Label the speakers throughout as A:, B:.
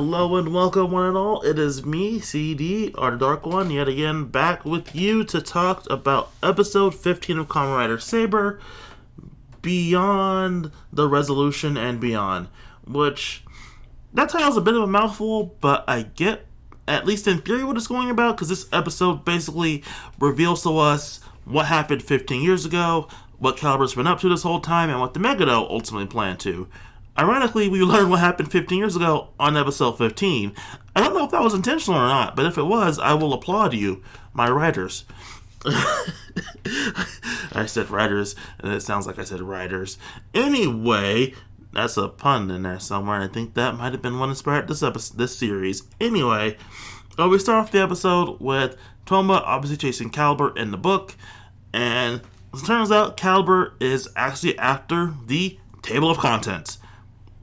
A: Hello and welcome, one and all. It is me, CD, our Dark One, yet again back with you to talk about episode 15 of Kamen Rider Saber, Beyond the Resolution and Beyond. Which, that title's a bit of a mouthful, but I get, at least in theory, what it's going about, because this episode basically reveals to us what happened 15 years ago, what Caliber's been up to this whole time, and what the Megado ultimately planned to. Ironically, we learned what happened 15 years ago on episode 15. I don't know if that was intentional or not, but if it was, I will applaud you, my writers. I said writers, and it sounds like I said writers. Anyway, that's a pun in there somewhere, and I think that might have been what inspired this series. Anyway, we start off the episode with Toma obviously chasing Caliber in the book, and it turns out Caliber is actually after the Table of Contents.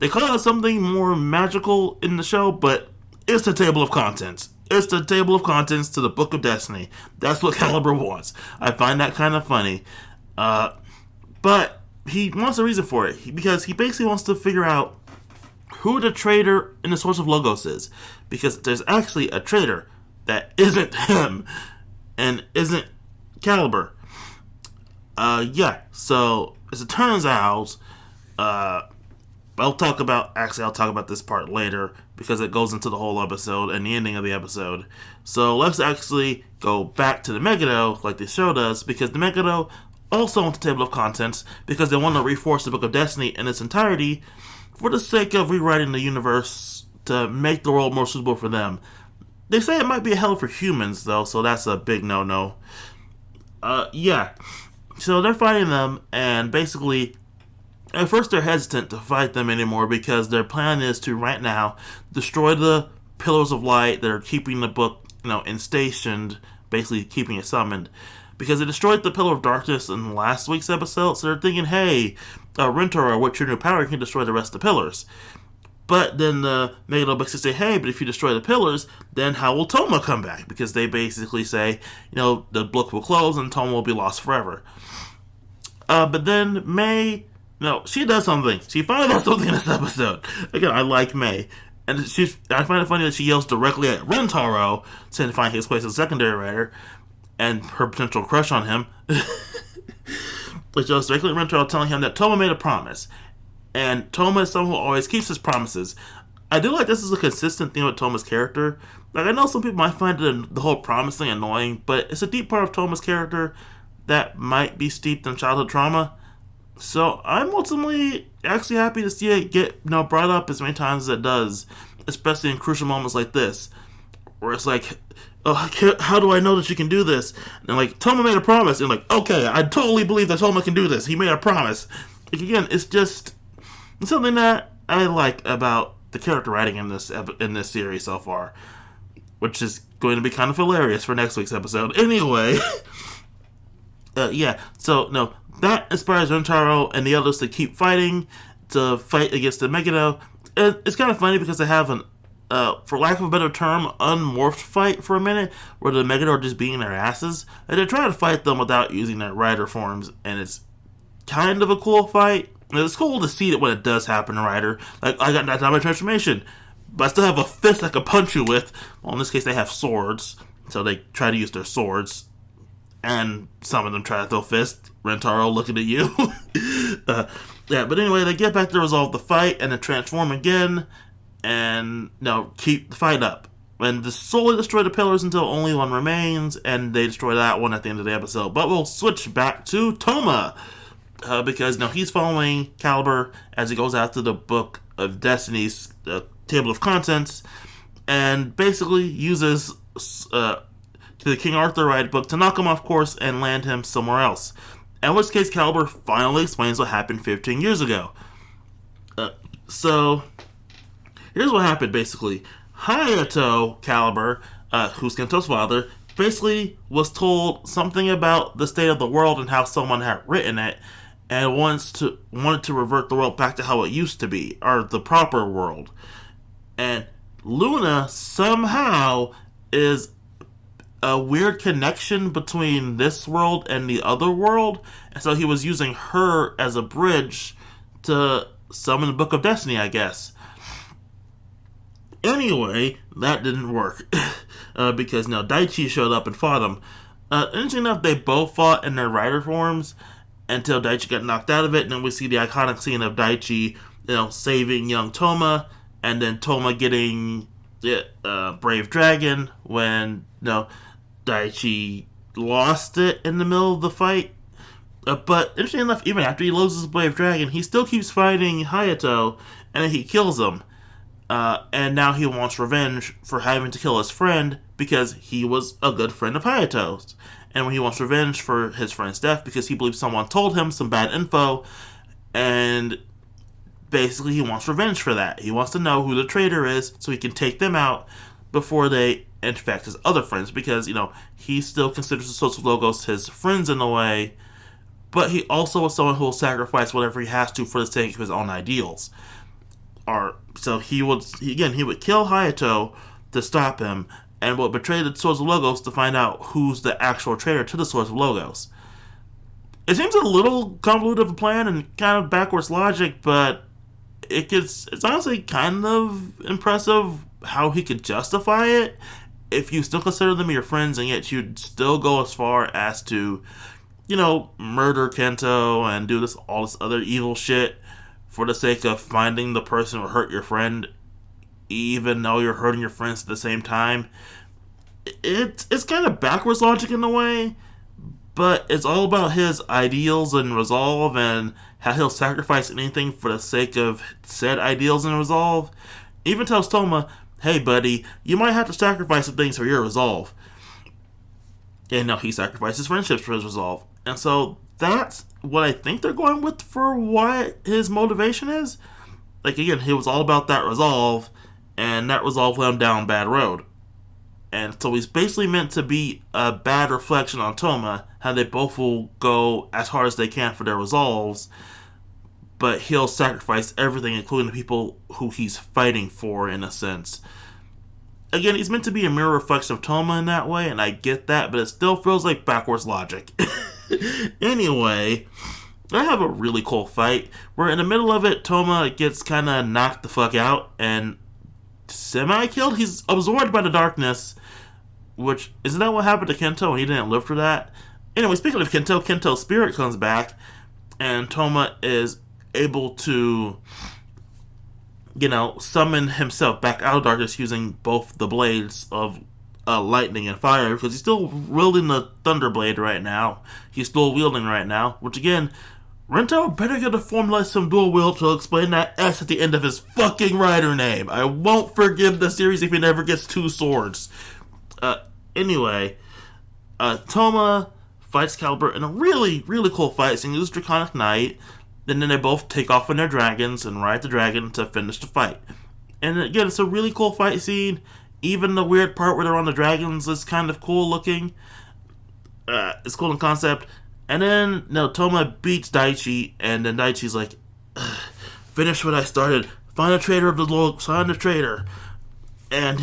A: They call it something more magical in the show, but it's the Table of Contents. It's the Table of Contents to the Book of Destiny. That's what Caliber wants. I find that kind of funny. But he wants a reason for it, because he basically wants to figure out who the traitor in the Source of Logos is. Because there's actually a traitor that isn't him and isn't Caliber. So as it turns out, I'll talk about this part later because it goes into the whole episode and the ending of the episode. So let's actually go back to the Megado like the show does, because the Megado also wants the Table of Contents because they want to reforce the Book of Destiny in its entirety for the sake of rewriting the universe to make the world more suitable for them. They say it might be a hell for humans though, so that's a big no-no. So they're fighting them, and basically at first they're hesitant to fight them anymore because their plan is to, right now, destroy the pillars of light that are keeping the book, instationed, basically keeping it summoned. Because they destroyed the Pillar of Darkness in last week's episode, so they're thinking, hey, Rentaro, what's your new power? You can destroy the rest of the pillars. But then the Megalo basically say, hey, but if you destroy the pillars, then how will Toma come back? Because they basically say, the book will close and Toma will be lost forever. But then May... No, she does something. She finally does something in this episode. Again, I like May. And I find it funny that she yells directly at Rentaro, signifying his place as secondary writer, and her potential crush on him. She yells directly at Rentaro, telling him that Toma made a promise. And Toma is someone who always keeps his promises. I do like this is a consistent theme with Toma's character. Like, I know some people might find the whole promise thing annoying, but it's a deep part of Toma's character that might be steeped in childhood trauma. So I'm ultimately actually happy to see it get brought up as many times as it does, especially in crucial moments like this, where it's like, how do I know that you can do this? And like, Toma made a promise, and like, okay, I totally believe that Toma can do this. He made a promise. Like, again, it's just something that I like about the character writing in this series so far, which is going to be kind of hilarious for next week's episode. Anyway, that inspires Rentaro and the others to keep fighting, to fight against the Megado. It's kind of funny because they have an, for lack of a better term, unmorphed fight for a minute, where the Megado are just beating their asses. And they're trying to fight them without using their rider forms, and it's kind of a cool fight. And it's cool to see that when it does happen in Rider. Like, I got knocked out by transformation, but I still have a fist I can punch you with. Well, in this case, they have swords, so they try to use their swords. And some of them try to throw fists. Rentaro looking at you. But anyway, they get back to resolve the fight and then transform again and keep the fight up. And slowly destroy the pillars until only one remains, and they destroy that one at the end of the episode. But we'll switch back to Toma, because now he's following Caliber as he goes after the Book of Destiny's Table of Contents, and basically uses the King Arthur ride book to knock him off course and land him somewhere else. In which case, Caliber finally explains what happened 15 years ago. So, here's what happened, basically. Hayato Caliber, who's Kento's father, basically was told something about the state of the world and how someone had written it, and wanted to revert the world back to how it used to be, or the proper world. And Luna somehow is a weird connection between this world and the other world, and so he was using her as a bridge to summon the Book of Destiny, I guess. Anyway, that didn't work. Because, Daichi showed up and fought him. Interesting enough, they both fought in their rider forms until Daichi got knocked out of it, and then we see the iconic scene of Daichi, saving young Toma, and then Toma getting Brave Dragon when, Daichi lost it in the middle of the fight. But interesting enough, even after he loses Brave Dragon, he still keeps fighting Hayato, and then he kills him. And now he wants revenge for having to kill his friend because he was a good friend of Hayato's. And when he wants revenge for his friend's death because he believes someone told him some bad info, and basically he wants revenge for that. He wants to know who the traitor is so he can take them out before they infect his other friends because, he still considers the Social Logos his friends in a way, but he also is someone who will sacrifice whatever he has to for the sake of his own ideals. So he would kill Hayato to stop him, and would betray the Swords of Logos to find out who's the actual traitor to the Swords of Logos. It seems a little convoluted of a plan and kind of backwards logic, but it's honestly kind of impressive how he could justify it if you still consider them your friends, and yet you'd still go as far as to, murder Kento and do all this other evil shit for the sake of finding the person who hurt your friend, even though you're hurting your friends at the same time. It's kind of backwards logic in a way, but it's all about his ideals and resolve and how he'll sacrifice anything for the sake of said ideals and resolve. Even tells Toma, hey buddy, you might have to sacrifice some things for your resolve. And now he sacrifices friendships for his resolve. And so that's what I think they're going with for what his motivation is. Again, he was all about that resolve, and that resolve led him down a bad road. And so he's basically meant to be a bad reflection on Toma, how they both will go as hard as they can for their resolves, but he'll sacrifice everything, including the people who he's fighting for, in a sense. Again, he's meant to be a mirror reflection of Toma in that way, and I get that, but it still feels like backwards logic. Anyway, I have a really cool fight where in the middle of it, Toma gets kind of knocked the fuck out and semi-killed. He's absorbed by the darkness, which, isn't that what happened to Kento and he didn't live for that? Anyway, speaking of Kento, Kento's spirit comes back, and Toma is able to, summon himself back out of darkness using both the blades of lightning and fire, because he's still wielding the Thunder Blade right now. He's still wielding right now, which again, Rento better get a formula some dual wield to explain that S at the end of his fucking rider name. I won't forgive the series if he never gets two swords. Anyway, Toma fights Caliber in a really, really cool fight scene. It was Draconic Knight. And then they both take off on their dragons and ride the dragon to finish the fight. And again, it's a really cool fight scene. Even the weird part where they're on the dragons is kind of cool looking. It's cool in concept. And then, Toma beats Daichi, and then Daichi's like, finish what I started. Find a traitor of the Lord, find a traitor. And,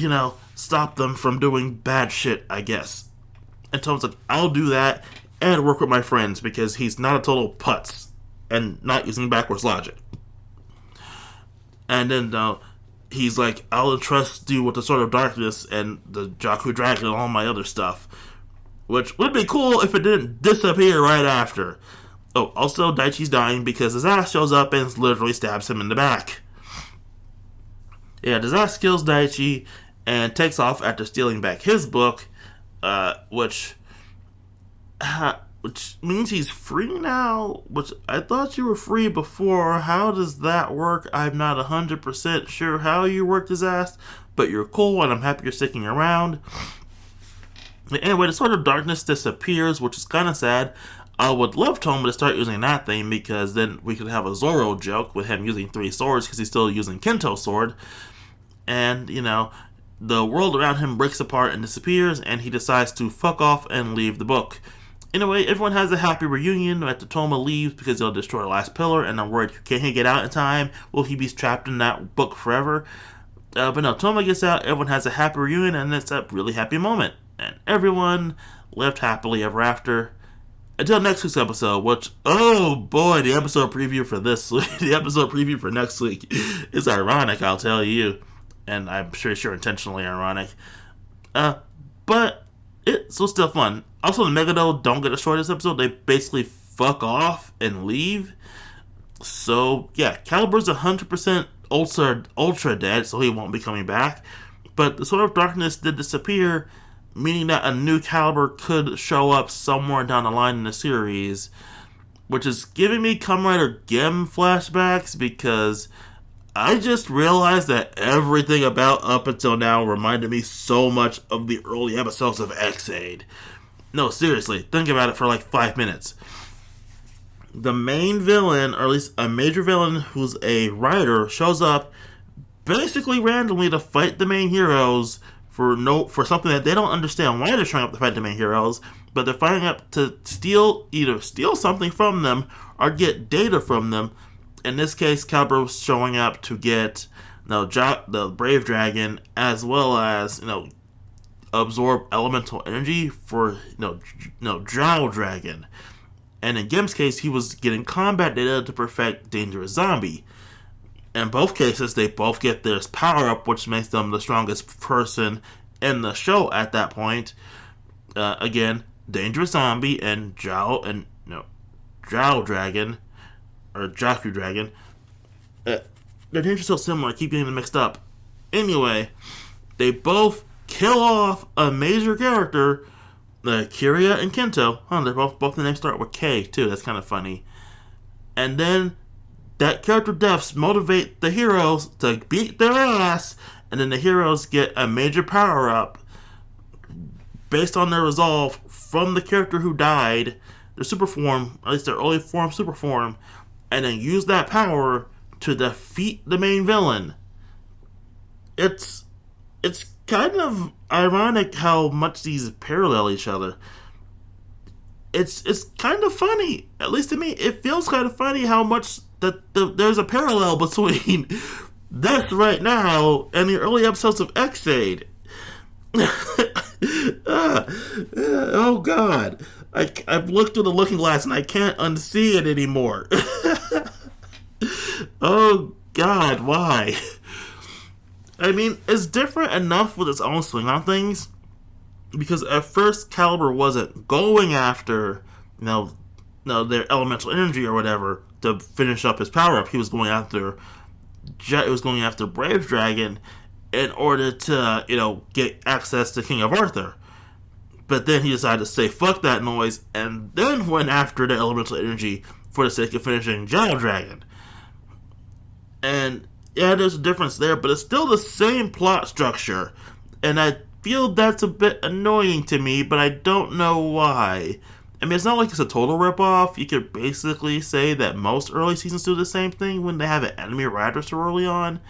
A: stop them from doing bad shit, I guess. And Toma's like, I'll do that and work with my friends because he's not a total putz and not using backwards logic. And then, he's like, I'll entrust you with the Sword of Darkness and the Jaku Dragon and all my other stuff. Which would be cool if it didn't disappear right after. Oh, also, Daichi's dying because his ass shows up and literally stabs him in the back. Yeah, his ass kills Daichi and takes off after stealing back his book, which means he's free now, which I thought you were free before. How does that work? I'm not 100% sure how you worked his ass, but you're cool and I'm happy you're sticking around. Anyway, the Sword of Darkness disappears, which is kind of sad. I would love Toma to start using that thing because then we could have a Zoro joke with him using 3 swords because he's still using Kento's sword. And, the world around him breaks apart and disappears, and he decides to fuck off and leave the book. Anyway, everyone has a happy reunion after Toma leaves because he'll destroy the last pillar, and I'm worried, can he get out in time? Will he be trapped in that book forever? But no, Toma gets out, everyone has a happy reunion, and it's a really happy moment. And everyone lived happily ever after. Until next week's episode, which, oh boy, the episode preview for this week, the episode preview for next week is ironic, I'll tell you. and I'm pretty sure intentionally ironic. But it's still fun. Also, the Megadol don't get destroyed this episode. They basically fuck off and leave. So, yeah, Calibur's 100% ultra dead, so he won't be coming back. But the Sword of Darkness did disappear, meaning that a new Caliber could show up somewhere down the line in the series, which is giving me Kamen Rider Gem flashbacks, because I just realized that everything about up until now reminded me so much of the early episodes of X-Aid. No, seriously, think about it for like 5 minutes. The main villain, or at least a major villain who's a writer, shows up basically randomly to fight the main heroes for something that they don't understand why they're trying up to fight the main heroes, but they're fighting up to either steal something from them or get data from them. In this case, Caliber was showing up to get the Brave Dragon, as well as absorb elemental energy for Drow Dragon. And in Gem's case, he was getting combat data to perfect Dangerous Zombie. In both cases, they both get this power up, which makes them the strongest person in the show at that point. Again, Dangerous Zombie and Drow Dragon, or Jaku Dragon. Their names are so similar, I keep getting them mixed up. Anyway, they both kill off a major character, Kiria and Kento. They're both the names start with K too. That's kind of funny. And then that character deaths motivate the heroes to beat their ass, and then the heroes get a major power up based on their resolve from the character who died, their super form, at least their early form, super form, and then use that power to defeat the main villain. It's kind of ironic how much these parallel each other. It's kind of funny, at least to me. It feels kind of funny how much that there's a parallel between this right now and the early episodes of X-Aid. Oh God, I've looked through the looking glass and I can't unsee it anymore. Oh God, why? I mean, it's different enough with its own swing on things, because at first Caliber wasn't going after their elemental energy or whatever to finish up his power up. He was going after Brave Dragon in order to get access to King of Arthur. But then he decided to say fuck that noise, and then went after the elemental energy for the sake of finishing Drow Dragon. And yeah, there's a difference there, but it's still the same plot structure. And I feel that's a bit annoying to me, but I don't know why. I mean, it's not like it's a total ripoff. You could basically say that most early seasons do the same thing when they have an enemy rider so early on.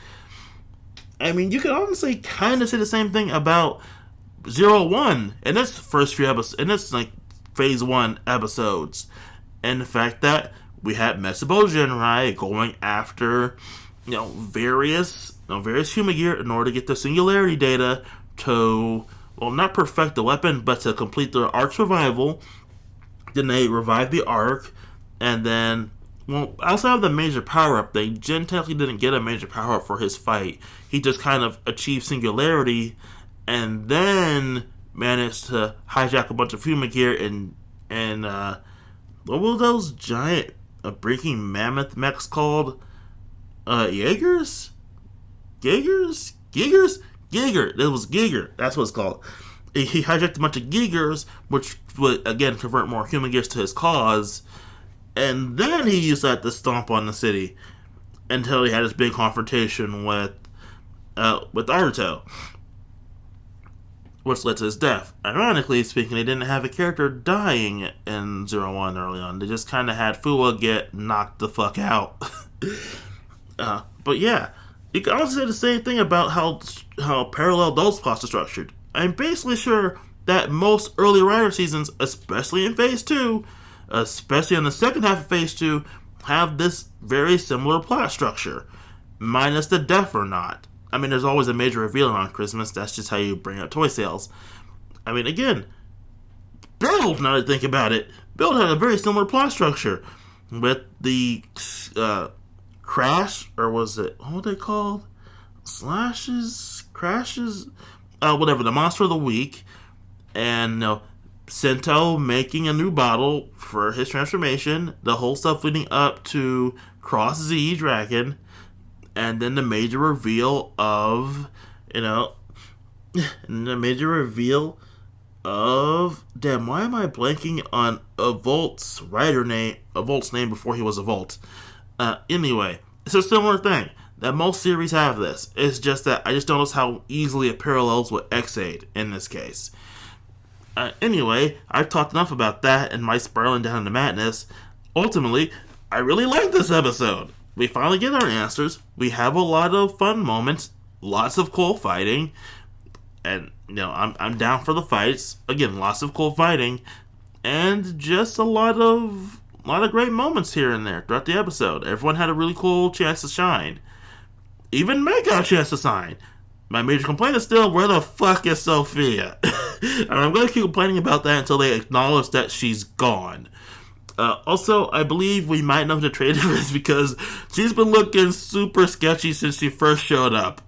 A: I mean, you could honestly kind of say the same thing about 01 in its first few episodes, in its phase 1 episodes. And the fact that we had Metsubo Genrai going after various human gear in order to get the singularity data to, not perfect the weapon, but to complete the arc survival. Then they revived the arc, and then, outside of the major power-up, Jin technically didn't get a major power-up for his fight. He just kind of achieved singularity, and then managed to hijack a bunch of human gear and what were those giant breaking mammoth mechs called? Jaegers? Giger. It was Giger. That's what it's called. He hijacked a bunch of Gigers, which would again convert more human gears to his cause, and then he used that to stomp on the city until he had his big confrontation with Aruto, which led to his death. Ironically speaking, they didn't have a character dying in 01 early on. They just kind of had Fuwa get knocked the fuck out. But yeah, you can also say the same thing about how parallel those plots are structured. I'm basically sure that most early Rider seasons, especially in Phase 2, especially in the second half of Phase 2, have this very similar plot structure, minus the death or not. I mean, there's always a major reveal around Christmas. That's just how you bring up toy sales. I mean, again, Build, now that I think about it, Build had a very similar plot structure with the Crash, or was it, what were they called? crashes, whatever, the monster of the week, and Sento making a new bottle for his transformation, the whole stuff leading up to Cross Z Dragon, and then the major reveal of, damn, why am I blanking on Volt's name before he was a Volt? Anyway, it's a similar thing that most series have this. It's just that I just notice how easily it parallels with X8 in this case. Anyway, I've talked enough about that and my spiraling down into madness. Ultimately, I really like this episode. We finally get our answers. We have a lot of fun moments, lots of cool fighting, and I'm down for the fights. Again, lots of cool fighting, and just a lot of great moments here and there throughout the episode. Everyone had a really cool chance to shine. Even Meg got a chance to shine. My major complaint is still, where the fuck is Sophia? And I'm going to keep complaining about that until they acknowledge that she's gone. Also, I believe we might know who the traitor is because she's been looking super sketchy since she first showed up.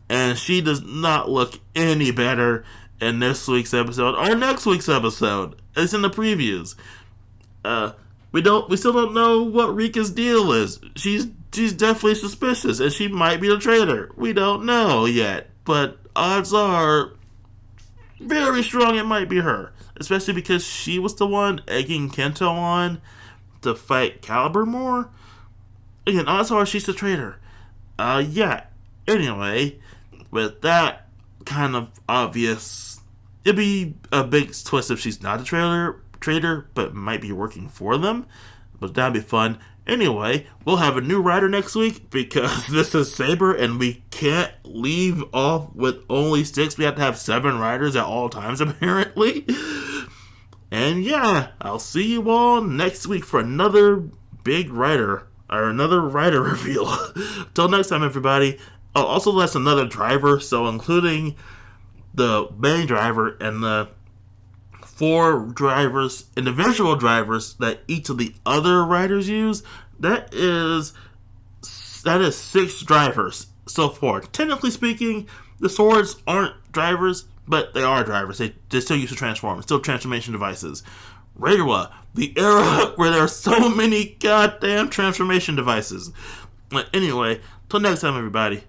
A: And she does not look any better in this week's episode or next week's episode. It's in the previews. We still don't know what Rika's deal is. She's definitely suspicious, and she might be the traitor. We don't know yet, but odds are very strong it might be her. Especially because she was the one egging Kento on to fight Caliber more. Again, odds are she's the traitor. Yeah. Anyway, with that kind of obvious, it'd be a big twist if she's not a traitor, but might be working for them. But that'd be fun. Anyway, we'll have a new writer next week because this is Saber and we can't leave off with only 6. We have to have 7 writers at all times, apparently. And yeah, I'll see you all next week for another big writer, or another writer reveal. Till next time, everybody. Oh, also that's another driver, so including the main driver and the 4 drivers, individual drivers that each of the other riders use, that is 6 drivers so far. Technically speaking, the swords aren't drivers, but they are drivers. They still use to transform. It's still transformation devices. Reiwa, the era where there are so many goddamn transformation devices. But anyway, till next time, everybody.